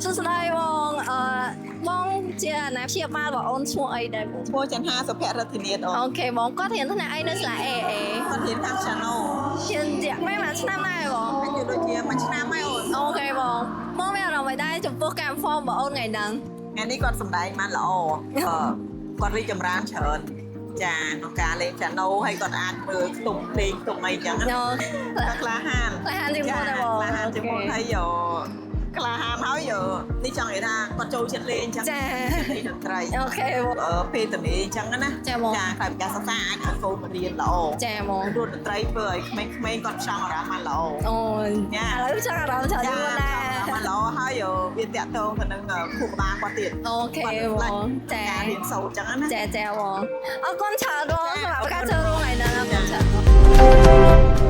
សួស្តីបងបងជាណាព្យាបាលបងអូនឈ្មោះអីដែរបង ឈ្មោះចន្ទហាសុភរតនាតអូ អូខេបងគាត់រៀនថ្នាក់អីនៅសាលា AA គាត់រៀនខាង Channel រៀនជាក់មិនឆ្នាំដែរបង ហើយគឺដូចជាមួយឆ្នាំហើយអូន អូខេបងមានអារម្មណ៍មិនដែរចំពោះការហ្វមបងអូនថ្ងៃហ្នឹង ថ្ងៃនេះគាត់សម្ដែងបានល្អគាត់រីកចម្រើនច្រើនចាក្នុងការលេង Channel ហើយគាត់អាចមើលខ្ទង់ភ្លេងខ្ទង់អីចឹងណាគាត់ក្លាហាន តែហានជាងមុនដែរបង ក្លាហានជាងមុនហើយក្លាហានហើយនេះចង់និយាយថាគាត់ចូលចិត្តលេងចឹង ចា លេងតន្ត្រី អូខេបង ពេលតនីចឹងណា ចាបង ចាក្រៅពីការសិក្សាអាចឲ្យកូនមករៀនល្អ ចាបង រួចតន្ត្រីធ្វើឲ្យក្មេងៗគាត់ចង់អារម្មណ៍បានល្អ អូ ចា ឥឡូវចង់អារម្មណ៍ច្រើនមុនដែរ បានល្អហើយវាតាក់ទងទៅនឹងភូមិបាលគាត់ទៀត អូខេបងចា ការរៀនសូត្រចឹងណា ចាបងអរគុណច្រើនបងសម្រាប់ការចូលរួមថ្ងៃហ្នឹងអរគុណច្រើន